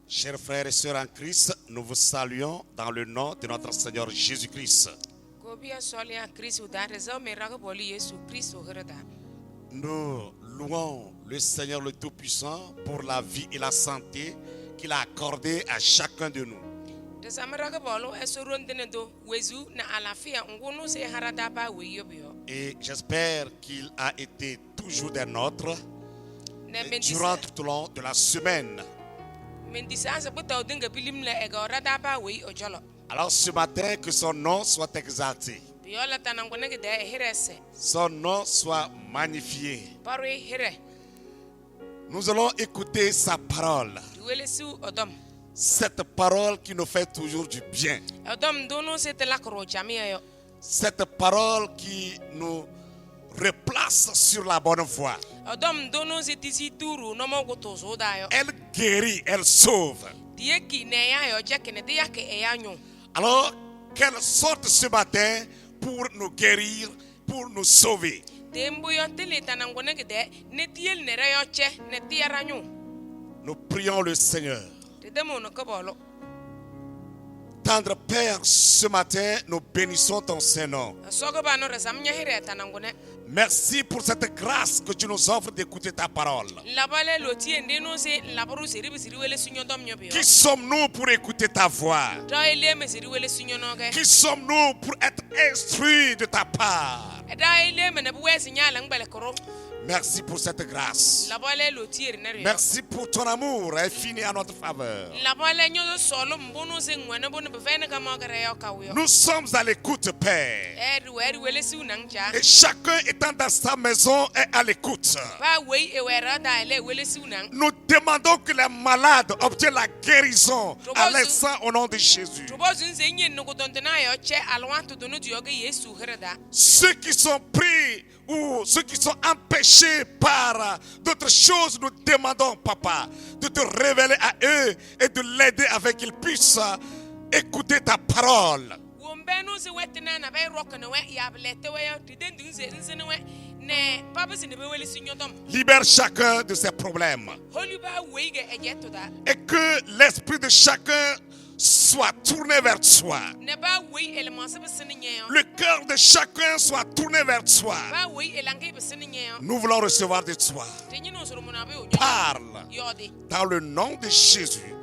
Chers frères et sœurs en Christ, nous vous saluons dans le nom de notre Seigneur Jésus-Christ. Nous louons le Seigneur le Tout-Puissant pour la vie et la santé qu'il a accordé à chacun de nous. Et j'espère qu'il a été toujours des nôtres durant tout le long de la semaine. Alors ce matin, que son nom soit exalté. Son nom soit magnifié. Nous allons écouter sa parole. Cette parole qui nous fait toujours du bien. Cette parole qui nous replace sur la bonne voie. Elle guérit, elle sauve. Alors, qu'elle sorte ce matin pour nous guérir, pour nous sauver. Nous prions le Seigneur. Tendre Père, ce matin, nous bénissons ton Saint-Nom. Merci pour cette grâce que tu nous offres d'écouter ta parole. Qui sommes-nous pour écouter ta voix? Qui sommes-nous pour être instruits de ta part? Merci pour cette grâce. Merci pour ton amour infini à notre faveur. Nous sommes à l'écoute, Père. Et chacun étant dans sa maison est à l'écoute. Nous demandons que les malades obtiennent la guérison à l'instant au nom de Jésus. Ceux qui sont pris ou ceux qui sont empêchés par d'autres choses, nous demandons, Papa, de te révéler à eux et de l'aider afin qu'ils puissent écouter ta parole. Libère chacun de ses problèmes. Et que l'esprit de chacun soit tourné vers toi. Le cœur de chacun soit tourné vers toi. Nous voulons recevoir de toi. Parle. Dans le nom de Jésus,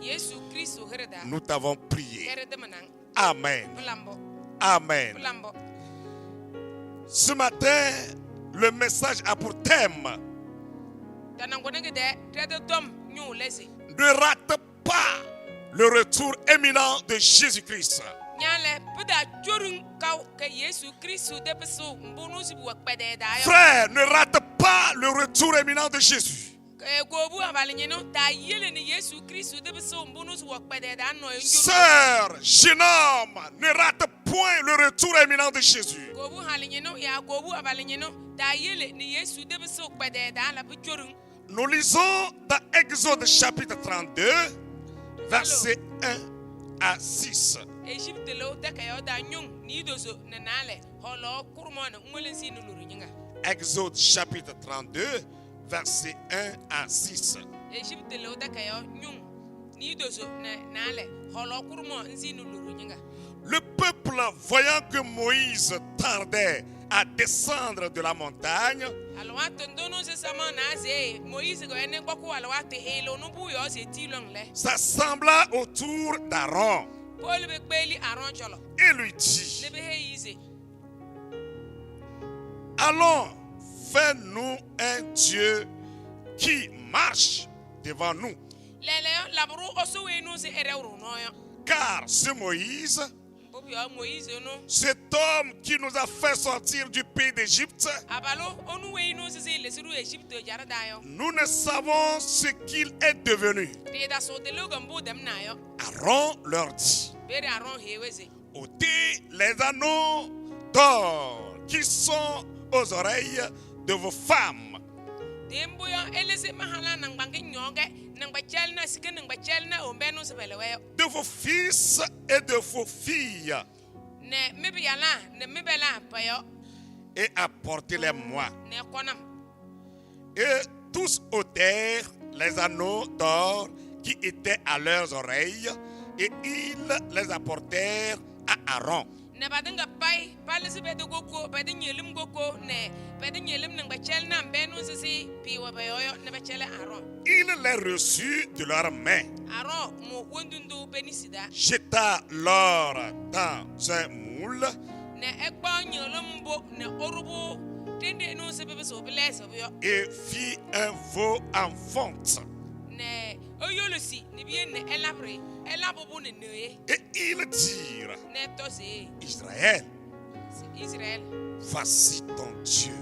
nous t'avons prié. Amen. Amen. Ce matin, le message a pour thème: ne rate pas le retour imminent de Jésus-Christ. Frère, ne rate pas le retour imminent de Jésus. Sœur, jeune homme, ne rate point le retour imminent de Jésus. Nous lisons dans Exode chapitre 32, versets 1 à 6. Exode chapitre 32, versets 1 à 6. Le peuple, voyant que Moïse tardait à descendre de la montagne, s'assembla autour d'Aaron et lui dit: allons, fais-nous un Dieu qui marche devant nous. Car ce Moïse, cet homme qui nous a fait sortir du pays d'Égypte, nous ne savons ce qu'il est devenu. Aaron leur dit: ôtez les anneaux d'or qui sont aux oreilles de vos femmes, de vos fils et de vos filles, et apportez-les-moi. Et tous ôtèrent les anneaux d'or qui étaient à leurs oreilles et ils les apportèrent à Aaron. Il les reçut de leurs mains, jeta l'or dans un moule et fit un veau en fonte. Et ils dirent: Israël, voici ton Dieu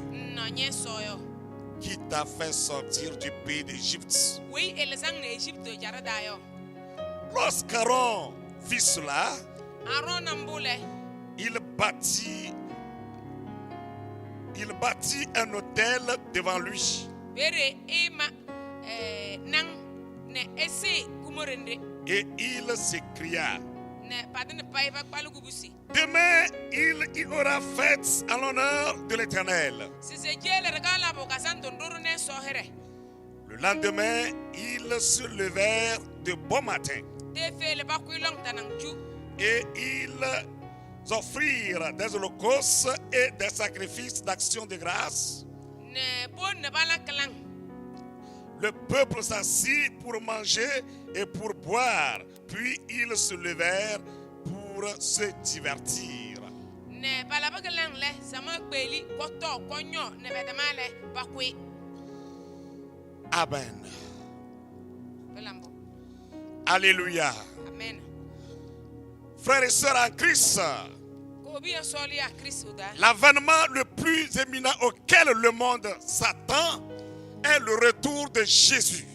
qui t'a fait sortir du pays d'Égypte. Lorsqu'Aaron vit cela, il bâtit un autel devant lui. Et il s'écria: demain, il y aura fête en l'honneur de l'Éternel. Le lendemain, ils se levèrent de bon matin et ils offrirent des holocaustes et des sacrifices d'action de grâce. Le peuple s'assit pour manger et pour boire, puis ils se levèrent pour se divertir. Amen. Alléluia. Amen. Frères et sœurs en Christ, l'avènement le plus éminent auquel le monde s'attend est le retour de Jésus.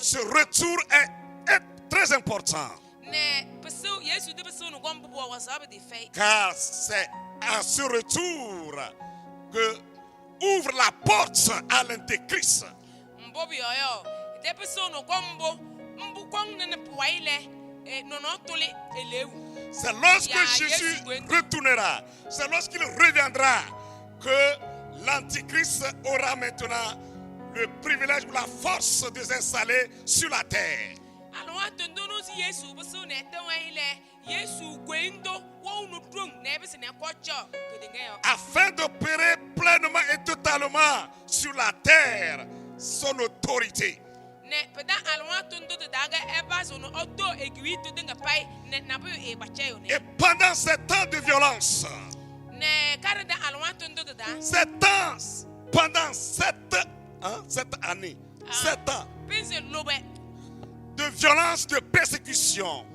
Ce retour est très important, car c'est à ce retour que ouvre la porte à l'Antéchrist. C'est lorsque Jésus retournera, c'est lorsqu'il reviendra que l'Antichrist aura maintenant le privilège ou la force de s'installer sur la terre. Afin d'opérer pleinement et totalement sur la terre son autorité. Et pendant ces temps de violence, pendant 7 années, 7 ans de violence, de persécution,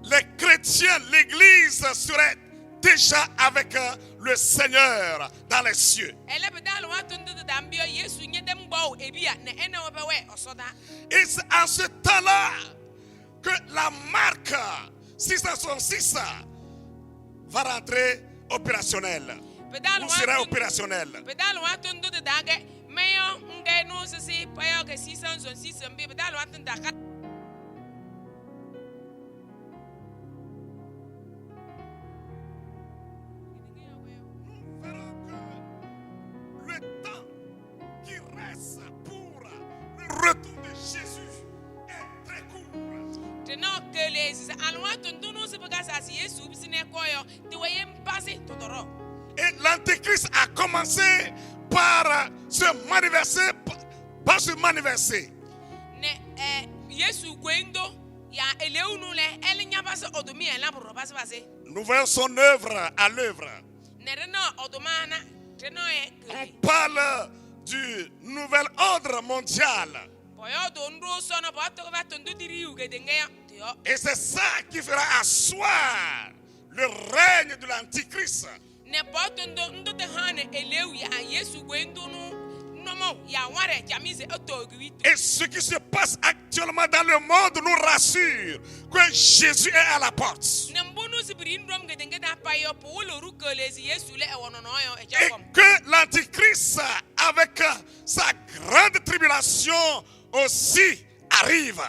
les chrétiens, l'église serait déjà avec le Seigneur dans les cieux. Et c'est en ce temps-là que la marque 666 va rentrer opérationnelle. Ou sera opérationnelle. Retour de Jésus est très court. Et l'Antéchrist a commencé par se manifester. Nous voyons son œuvre à l'œuvre. On parle du nouvel ordre mondial. Et c'est ça qui fera asseoir le règne de l'Antichrist. Et ce qui se passe actuellement dans le monde nous rassure que Jésus est à la porte. Et que l'Antichrist, avec sa grande tribulation, aussi arrive.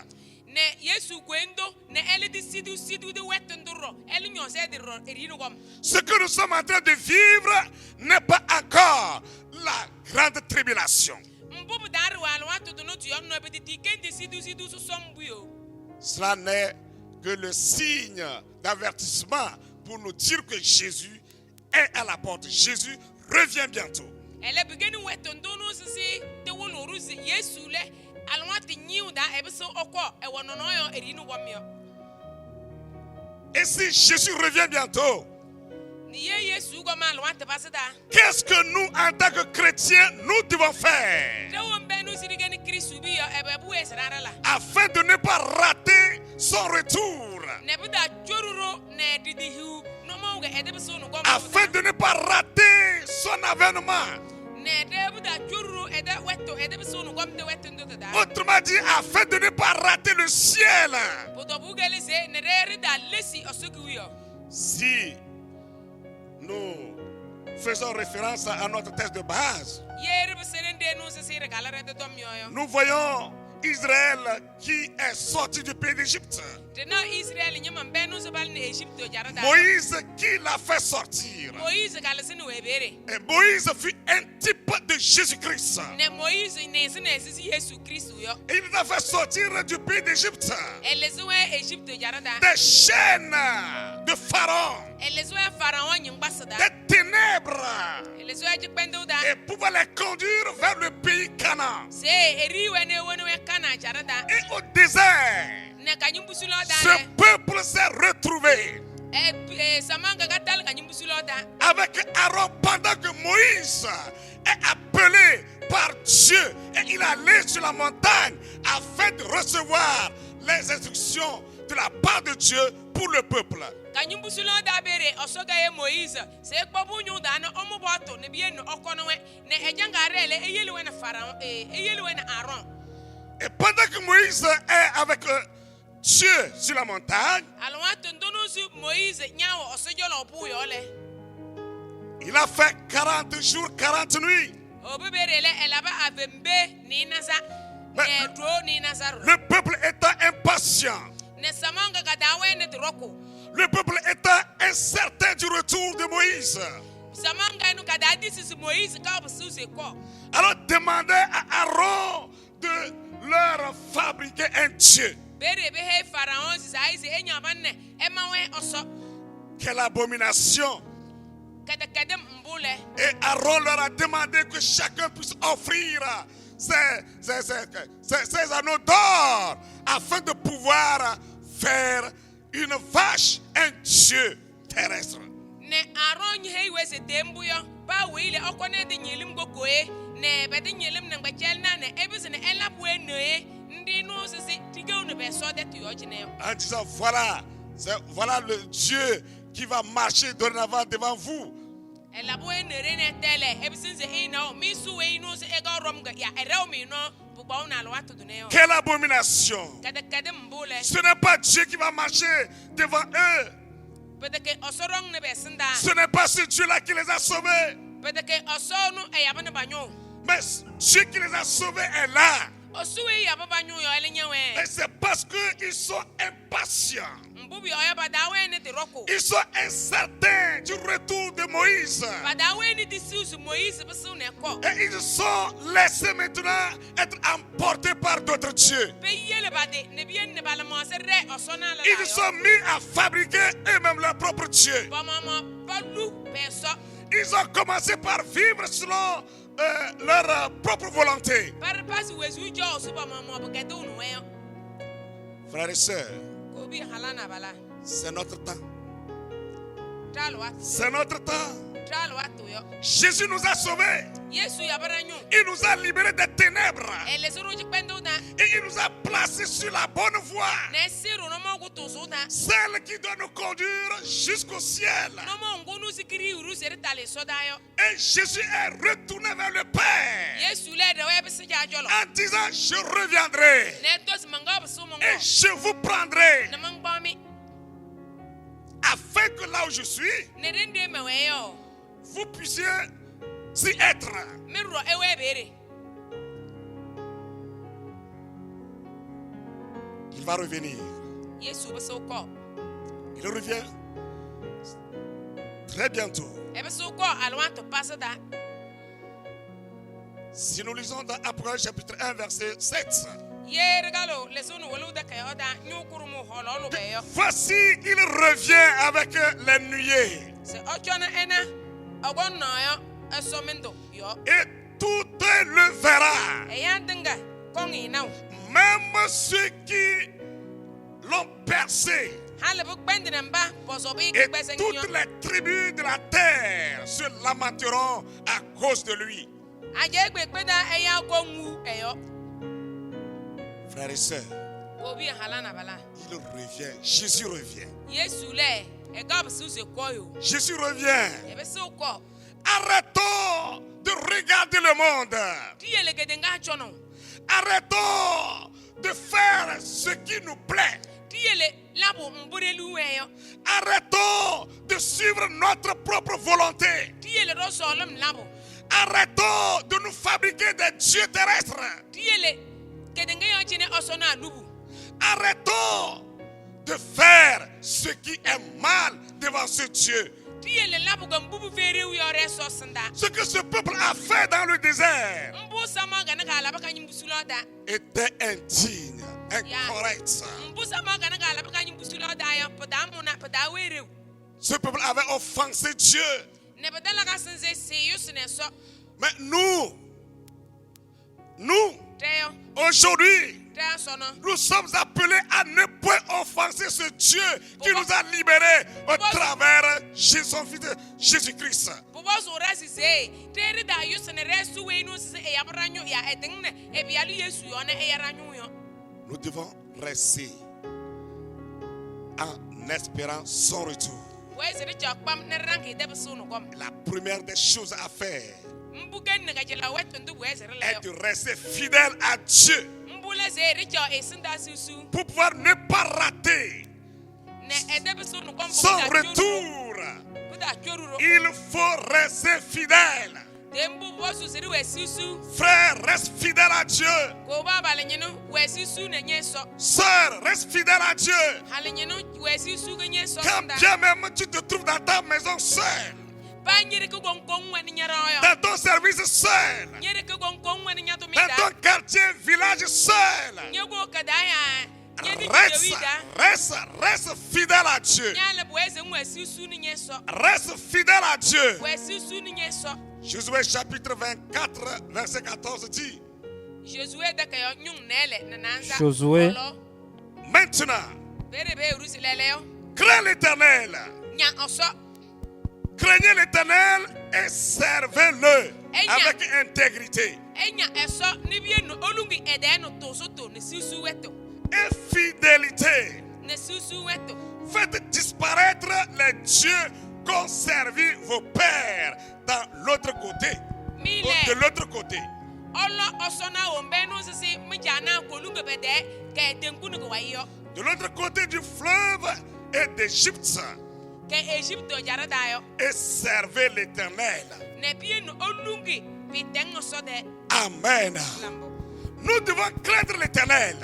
Ce que nous sommes en train de vivre n'est pas encore la grande tribulation. Cela n'est que le signe d'avertissement pour nous dire que Jésus est à la porte. Jésus revient bientôt. Et si Jésus revient bientôt, qu'est-ce que nous, en tant que chrétiens, nous devons faire afin de ne pas rater son retour, afin de ne pas rater son avènement? Autrement dit, afin de ne pas rater le ciel. Si nous faisons référence à notre texte de base, nous voyons Israël qui est sorti du pays d'Égypte. Moïse qui l'a fait sortir. Et Moïse fut un type de Jésus-Christ. Et il l'a fait sortir du pays d'Égypte, des chaînes de Pharaon, des ténèbres, et pouvoir les conduire vers le pays Canaan. Et au désert, ce peuple s'est retrouvé avec Aaron pendant que Moïse est appelé par Dieu et il allait sur la montagne afin de recevoir les instructions de la part de Dieu pour le peuple. Et pendant que Moïse est avec Dieu sur la montagne, il a fait 40 jours, 40 nuits. Le peuple étant impatient, le peuple étant incertain du retour de Moïse, alors demandait à Aaron de leur fabriquer un Dieu. Quelle abomination! Et Aaron leur a demandé que chacun puisse offrir ses anneaux d'or afin de pouvoir faire une vache, un Dieu terrestre. En disant voilà le Dieu qui va marcher dorénavant devant vous. Quelle abomination! Ce n'est pas Dieu qui va marcher devant eux. Ce n'est pas ce Dieu-là qui les a sauvés. Mais Dieu qui les a sauvés est là. Et c'est parce qu'ils sont impatients. Ils sont incertains du retour de Moïse. Et ils sont laissés maintenant être emportés par d'autres dieux. Ils sont mis à fabriquer eux-mêmes leurs propres dieux. Ils ont commencé par vivre selon leur propre volonté. Frères et sœurs, c'est notre temps. C'est notre temps. Jésus nous a sauvés. Il nous a libérés des ténèbres. Et il nous a placés sur la bonne voie. Celle qui doit nous conduire jusqu'au ciel. Et Jésus est retourné vers le Père en disant: je reviendrai et je vous prendrai, afin que là où je suis, vous puissiez y être. Il Il va revenir. Il revient très bientôt. Si nous lisons dans Apocalypse chapitre 1 verset 7. Voici, il revient avec les nuées. Et tout le verra. Même ceux qui l'ont percé. Et toutes les tribus de la terre se lamenteront à cause de lui. Frères et sœurs, il revient. Jésus revient. Jésus revient. Arrêtons de regarder le monde. Arrêtons de faire ce qui nous plaît. Arrêtons de suivre notre propre volonté. Arrêtons de nous fabriquer des dieux terrestres. Arrêtons de faire ce qui est mal devant ce Dieu. Ce que ce peuple a fait dans le désert était indigne, incorrect. Ce peuple avait offensé Dieu. Mais nous, aujourd'hui, nous sommes appelés à ne point offenser ce Dieu qui nous a libérés au travers de son Fils Jésus-Christ. Nous devons rester en espérant son retour. La première des choses à faire est de rester fidèle à Dieu pour pouvoir ne pas rater son retour. Il faut rester fidèle. Frère, reste fidèle à Dieu. Sœur, reste fidèle à Dieu. Quand bien même tu te trouves dans ta maison seule, dans ton service seul, dans ton quartier, village seul, reste fidèle à Dieu. Reste fidèle à Dieu. Josué chapitre 24, verset 14 dit: Josué, maintenant, crains l'Éternel. Craignez l'Éternel et servez-le avec intégrité et fidélité. Faites disparaître les dieux qu'ont servi vos pères dans l'autre côté. De l'autre côté. De l'autre côté du fleuve et d'Égypte. Et servez l'Éternel. Amen. Nous devons craindre l'Éternel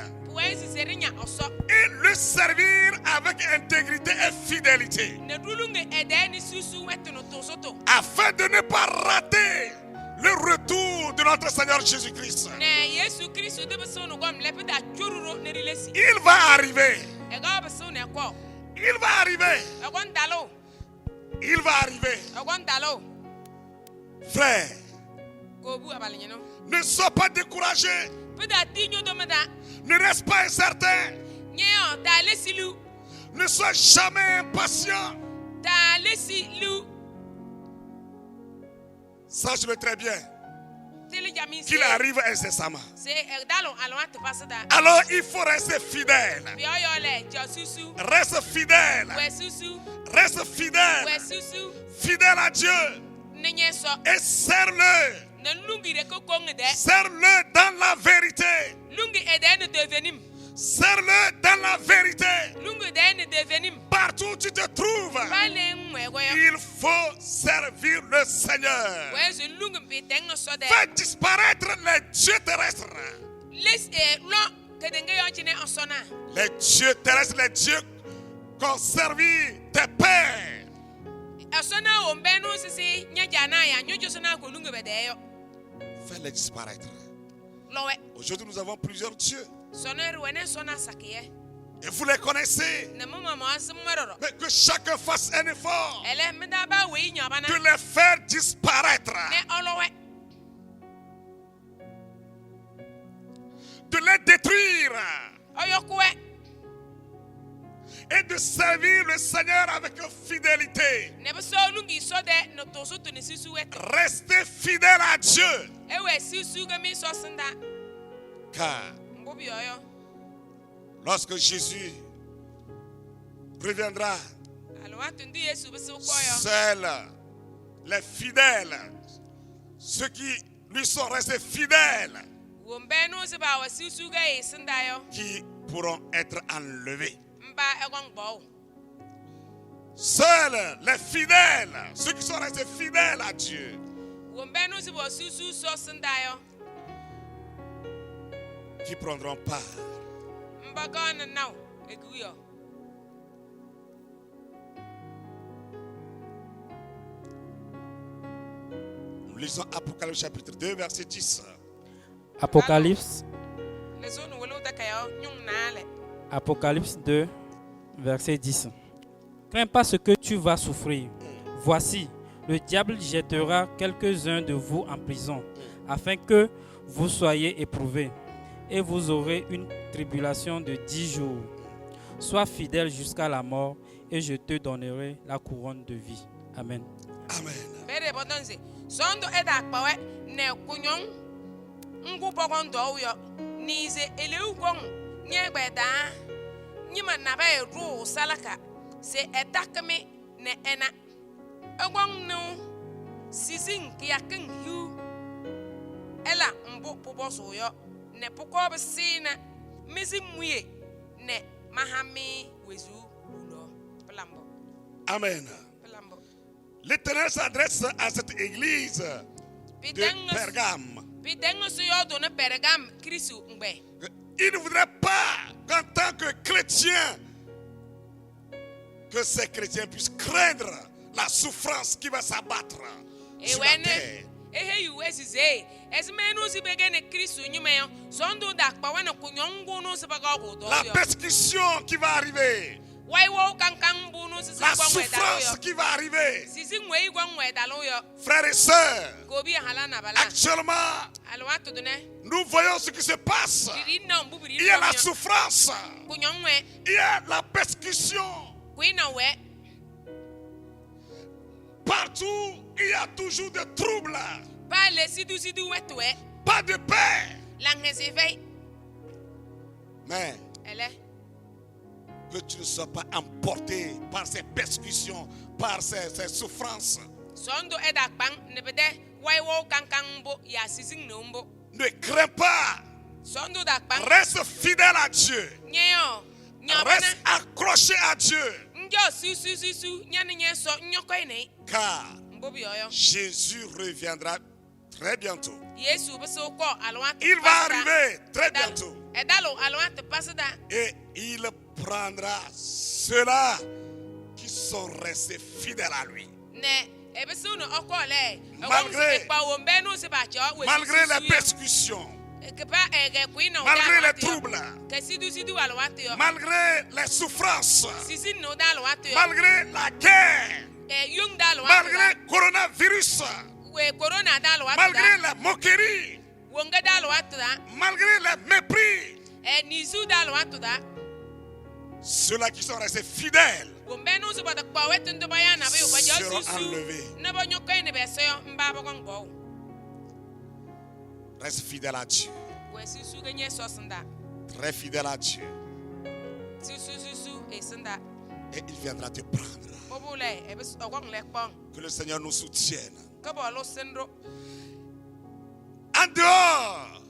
et le servir avec intégrité et fidélité, afin de ne pas rater le retour de notre Seigneur Jésus-Christ. Il va arriver. Il va arriver. Il va arriver. Frère, ne sois pas découragé. Ne reste pas incertain. Ne sois jamais impatient. Sache-le très bien qu'il arrive incessamment. Alors il faut rester fidèle. Reste fidèle. Reste fidèle. Fidèle à Dieu. Et serre-le. Serre-le dans la vérité. Serre-le dans la vérité. Partout où tu te trouves, il faut servir le Seigneur. Fais disparaître les dieux terrestres. Les dieux terrestres, les dieux qu'ont servi tes pères. Fais-les disparaître. Aujourd'hui, nous avons plusieurs dieux. Et vous les connaissez. Mais que chacun fasse un effort de les faire disparaître. De les détruire. Et de servir le Seigneur avec fidélité. Restez fidèles à Dieu. Car lorsque Jésus reviendra, seuls les fidèles, ceux qui lui sont restés fidèles, qui pourront être enlevés. Seuls les fidèles, ceux qui sont restés fidèles à Dieu, qui prendront part. Nous lisons Apocalypse chapitre 2 verset 10. Apocalypse 2 verset 10. Crains pas ce que tu vas souffrir. Voici, le diable jettera quelques-uns de vous en prison, afin que vous soyez éprouvés, et vous aurez une tribulation de 10 jours. Sois fidèle jusqu'à la mort, et je te donnerai la couronne de vie. Amen. Amen. Amen. L'Éternel s'adresse à cette église de Pergame. Il ne voudrait pas qu'en tant que chrétien, que ces chrétiens puissent craindre la souffrance qui va s'abattre sur la terre. La persécution qui va arriver. La souffrance qui va arriver. Frères et sœurs, actuellement, nous voyons ce qui se passe. Il y a la souffrance. Il y a la persécution. Partout, il y a toujours des troubles. Pas de paix. Mais que tu ne sois pas emporté par ces persécutions, par ces souffrances. Ne crains pas. Reste fidèle à Dieu. Reste accroché à Dieu. Car Jésus reviendra très bientôt. Il va arriver très bientôt. Et il prendra ceux-là qui sont restés fidèles à lui. Malgré les persécutions, malgré les troubles, malgré les souffrances, malgré la guerre, malgré le coronavirus, malgré la moquerie, malgré le mépris, ceux-là qui sont restés fidèles seront enlevés. Reste fidèle à Dieu. Très fidèle à Dieu. Et il viendra te prendre. Que le Seigneur nous soutienne. En dehors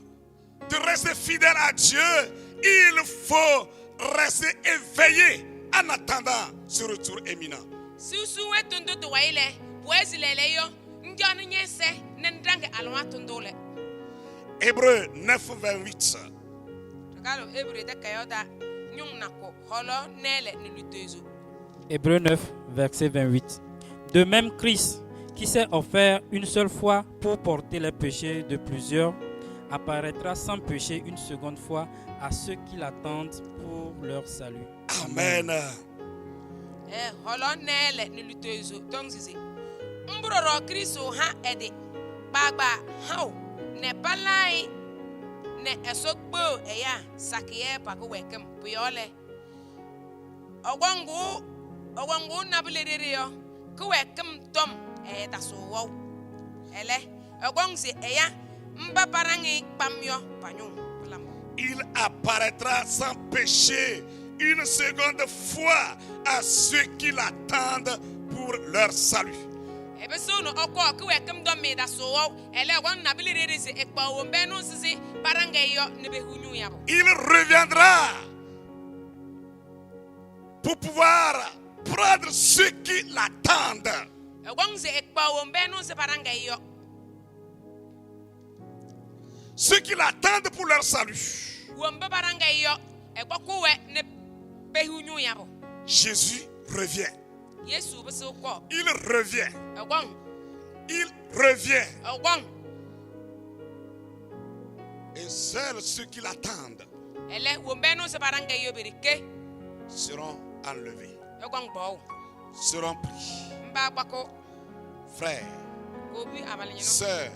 de rester fidèle à Dieu, il faut rester éveillé en attendant ce retour imminent. Hébreux 9, 28. Hébreux 9, verset 28. De même, Christ, qui s'est offert une seule fois pour porter les péchés de plusieurs, apparaîtra sans péché une seconde fois à ceux qui l'attendent pour leur salut. Amen. ne esogbo eya sakiye pako wekem puyole ogwangu nabulerere yo ku wekem tom tasowo ele ogwangse eya mbaparangi pamyo panyo. Il apparaîtra sans péché une seconde fois à ceux qui l'attendent pour leur salut. Il reviendra pour pouvoir prendre ceux qui l'attendent. Ceux qui l'attendent pour leur salut. Jésus revient. Il revient. Il revient. Et seuls ceux qui l'attendent seront enlevés, seront pris. Frères, sœurs,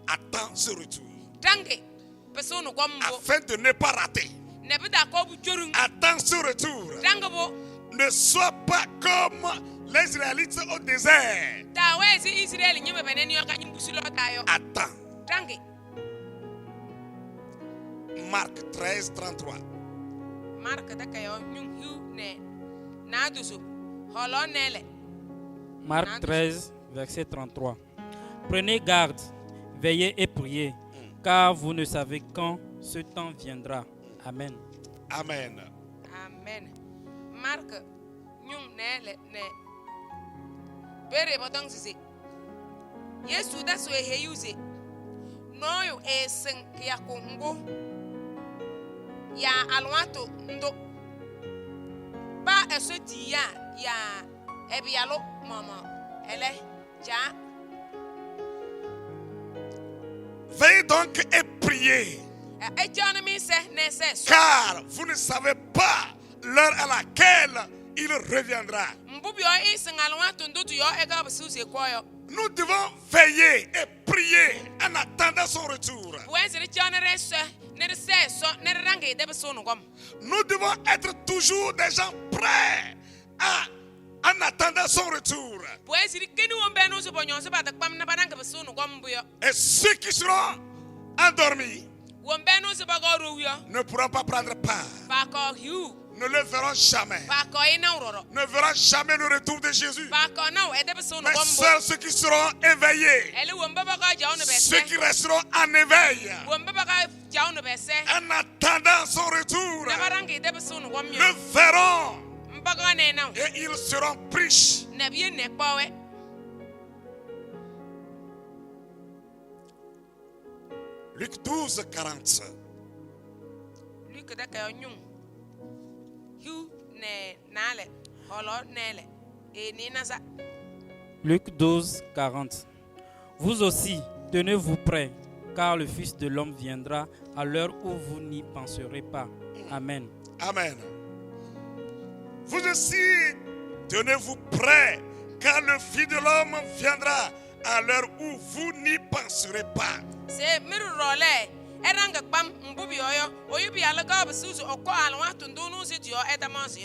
attends ce retour afin de ne pas rater. Attends ce retour. Ne sois pas comme les Israélites au désert. Attends. Marc 13, 33. Marc 13, verset 33. Prenez garde, veillez et priez, car vous ne savez quand ce temps viendra. Amen. Amen. Amen. Marc nyung ne bere bodong sisi Yesu da so eheyuze noyo esen ya kongo ya alwato ndo ba eso dia ya ebialo mama ele ja. Veillez donc et priez, car vous ne savez pas l'heure à laquelle il reviendra. Nous devons veiller et prier en attendant son retour. Nous devons être toujours des gens prêts en attendant son retour. Et ceux qui seront endormis ne pourront pas prendre part. Ne le verront jamais. Ne verront jamais le retour de Jésus. Mais seuls ceux qui seront éveillés, ceux qui resteront en éveil, en attendant son retour, le verront. Et ils seront pris. Luc 12, 40. Luc 12, 40. Vous aussi, tenez-vous prêts, car le Fils de l'homme viendra à l'heure où vous n'y penserez pas. Amen. Amen. Vous aussi, tenez-vous prêts, car le Fils de l'homme viendra à l'heure où vous n'y penserez pas.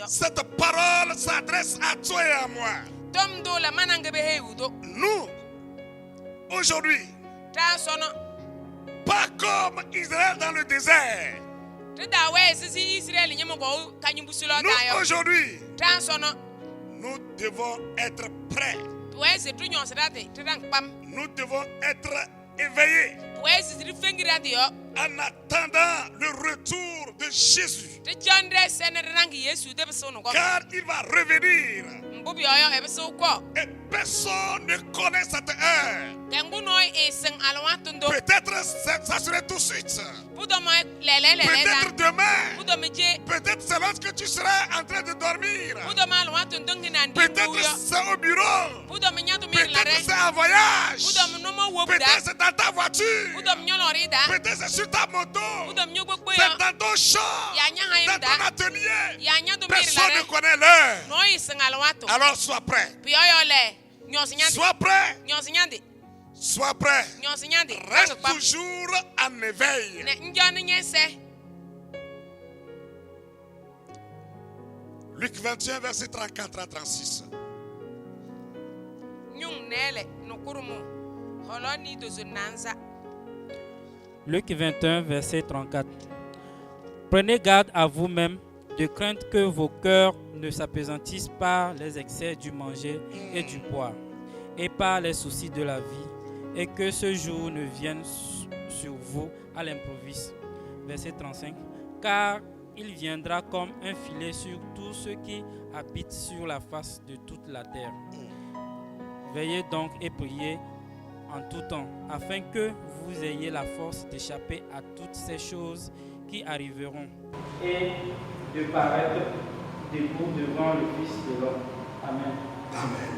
Cette parole s'adresse à toi et à moi. Nous, aujourd'hui, pas comme Israël dans le désert. Nous, aujourd'hui, nous devons être prêts. Nous devons être éveillés En attendant le retour de Jésus. Car il va revenir. Et personne ne connaît cette heure. Peut-être ça serait tout de suite. Peut-être demain. Peut-être c'est lorsque tu seras en train de dormir. Peut-être c'est au bureau. Peut-être c'est en voyage. Peut-être c'est dans ta voiture. Peut-être c'est sur ta moto. C'est dans ton champ. Dans ton atelier. Personne ne connaît l'heure. Alors sois prêt. Sois prêt. Sois prêt. Reste toujours en éveil. Luc 21, verset 34 à 36. Luc 21, verset 34. Prenez garde à vous-même de craindre que vos cœurs ne s'appesantissent par les excès du manger et du boire, et par les soucis de la vie, et que ce jour ne vienne sur vous à l'improviste. Verset 35. Car il viendra comme un filet sur tous ceux qui habitent sur la face de toute la terre. Veillez donc et priez en tout temps, afin que vous ayez la force d'échapper à toutes ces choses qui arriveront et de paraître debout devant le Fils de l'homme. Amen. Amen.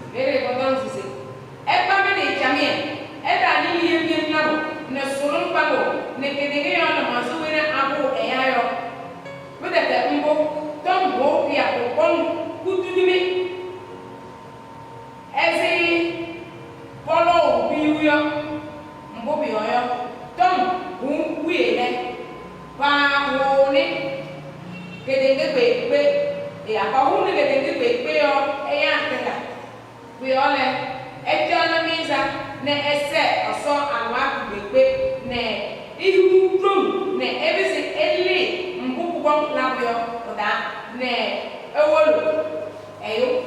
Prenez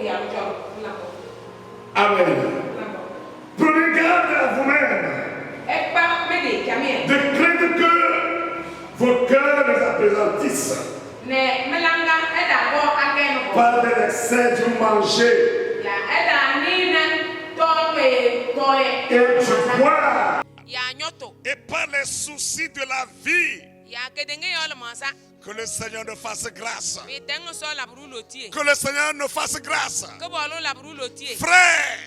garde à vous-même de craindre que vos cœurs ne s'appesantissent par des excès du manger et du boire et par les soucis de la vie. Que le Seigneur nous fasse grâce. Que le Seigneur nous fasse grâce. Frère,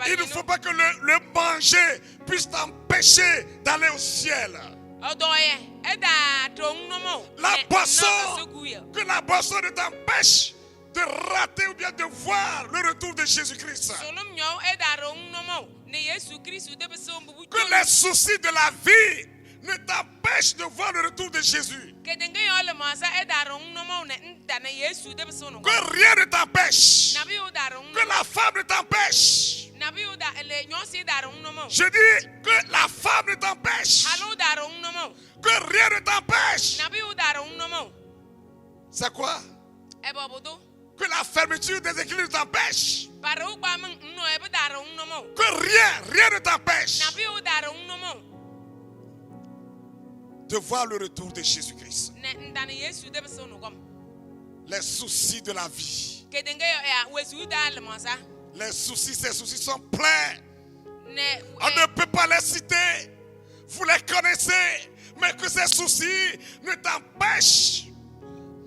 il ne faut pas que le manger puisse t'empêcher d'aller au ciel. La boisson, que la boisson ne t'empêche de rater ou bien de voir le retour de Jésus-Christ. Que les soucis de la vie ne t'empêche de voir le retour de Jésus. Que rien ne t'empêche. Que la femme ne t'empêche. Je dis que la femme ne t'empêche. Que rien ne t'empêche. C'est quoi? Que la fermeture des églises t'empêche. Que rien ne t'empêche de voir le retour de Jésus-Christ. Les soucis de la vie. Les soucis, ces soucis sont pleins. On ne peut pas les citer. Vous les connaissez. Mais que ces soucis ne t'empêchent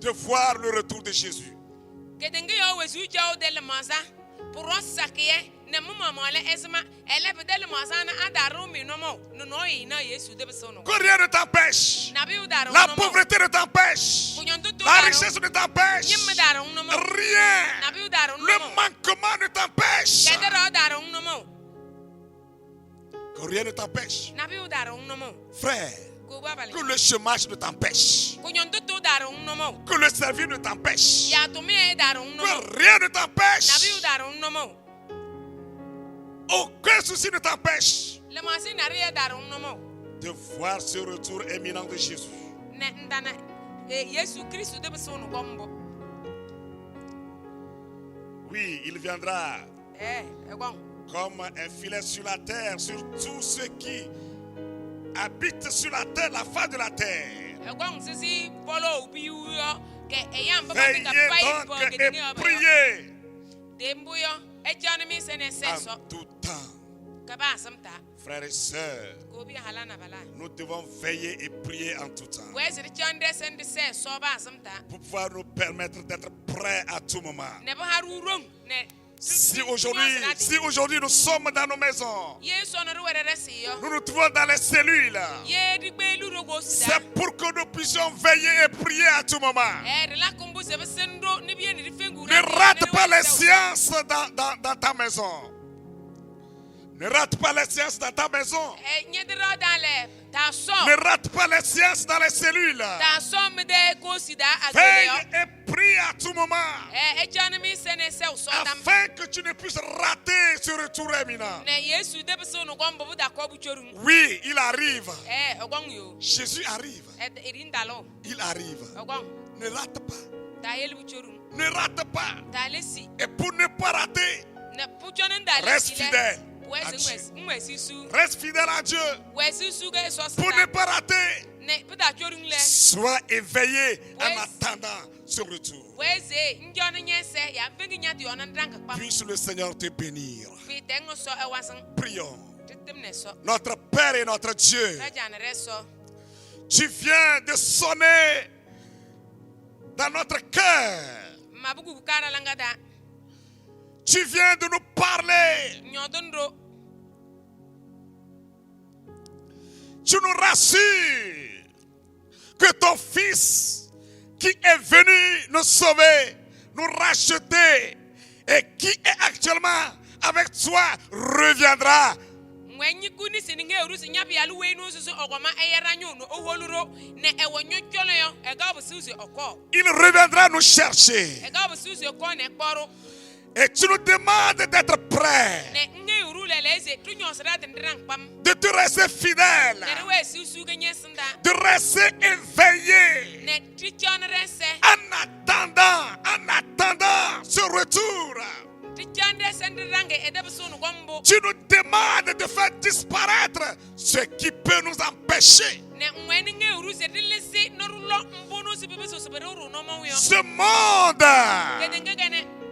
de voir le retour de Jésus. Que rien ne t'empêche. La pauvreté ne t'empêche. La richesse ne t'empêche. Rien. Le manquement ne t'empêche. Que rien ne t'empêche. Frère, que le chômage ne t'empêche. Que le service ne t'empêche. Que rien ne t'empêche. Aucun souci ne t'empêche de voir ce retour éminent de Jésus. Oui, il viendra comme un filet sur la terre, sur tous ceux qui habite sur la terre, la face de la terre. Veillez donc et priez en tout temps. Frères et sœurs, nous devons veiller et prier en tout temps pour pouvoir nous permettre d'être prêts à tout moment. Si aujourd'hui nous sommes dans nos maisons, nous nous trouvons dans les cellules, c'est pour que nous puissions veiller et prier à tout moment. Ne rate pas les séances dans ta maison. Ne rate pas les séances dans ta maison. Ne rate pas les séances dans les cellules. Veille et prie à tout moment, afin que tu ne puisses rater ce retour éminent. Oui, il arrive. Jésus arrive. Il arrive. Ne rate pas. Ne rate pas. Et pour ne pas rater, reste fidèle. Reste fidèle à Dieu pour ne pas rater. Sois éveillé en attendant ce retour. Puisse le Seigneur te bénir. Prions. Notre Père et notre Dieu, tu viens de sonner dans notre cœur. Tu viens de nous parler. Tu nous rassures que ton Fils qui est venu nous sauver, nous racheter et qui est actuellement avec toi reviendra. Il reviendra nous chercher. Et tu nous demandes d'être prêts, de te rester fidèle, de rester éveillé en attendant ce retour. Tu nous demandes de faire disparaître ce qui peut nous empêcher. Ce monde,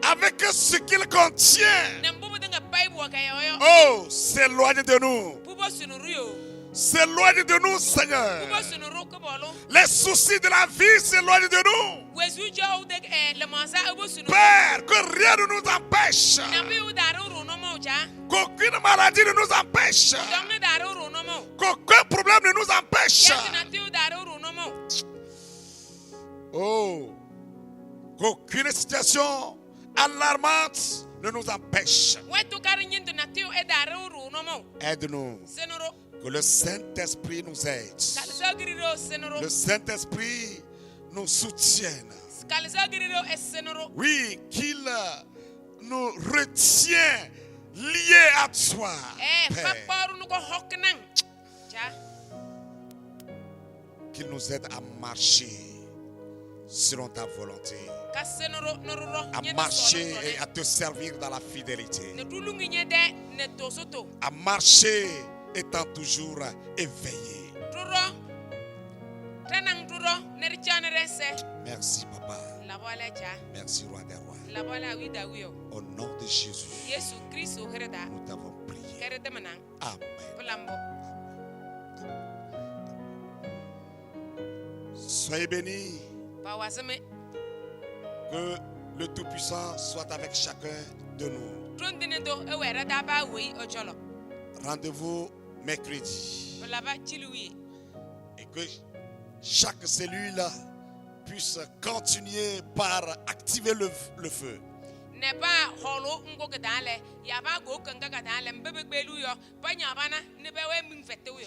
avec ce qu'il contient, oh, s'éloigne de nous. S'éloigne de nous, Seigneur. Les soucis de la vie s'éloignent de nous. Père, que rien ne nous empêche. Qu'aucune maladie ne nous empêche. Qu'aucun problème ne nous empêche. Oh, qu'aucune situation alarmante ne nous empêche. Aide-nous. Que le Saint-Esprit nous aide. Le Saint-Esprit nous soutienne. Oui, qu'il nous retient liés à toi, Père. Qu'il nous aide à marcher selon ta volonté, à marcher et à te servir dans la fidélité, à marcher étant toujours éveillé. Merci, Papa. Merci, Roi des Rois. Au nom de Jésus, nous t'avons prié. Amen. Soyez bénis. Que le Tout-Puissant soit avec chacun de nous. Rendez-vous mercredi. Et que chaque cellule puisse continuer par activer le feu.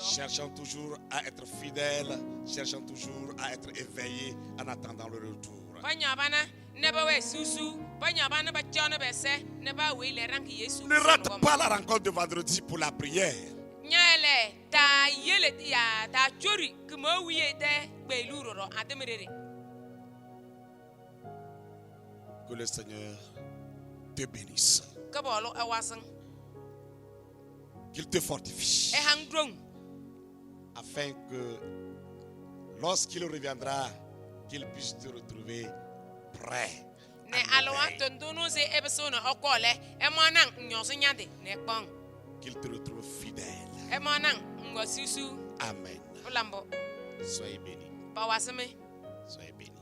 Cherchons toujours à être fidèles, cherchons toujours à être éveillés en attendant le retour. Ne rate pas la rencontre de vendredi pour la prière. Que le Seigneur te bénisse. Qu'il te fortifie. afin que lorsqu'il reviendra, qu'il puisse te retrouver prêt. Qu'il te retrouve fidèle. Amen. Soyez bénis. Soyez bénis.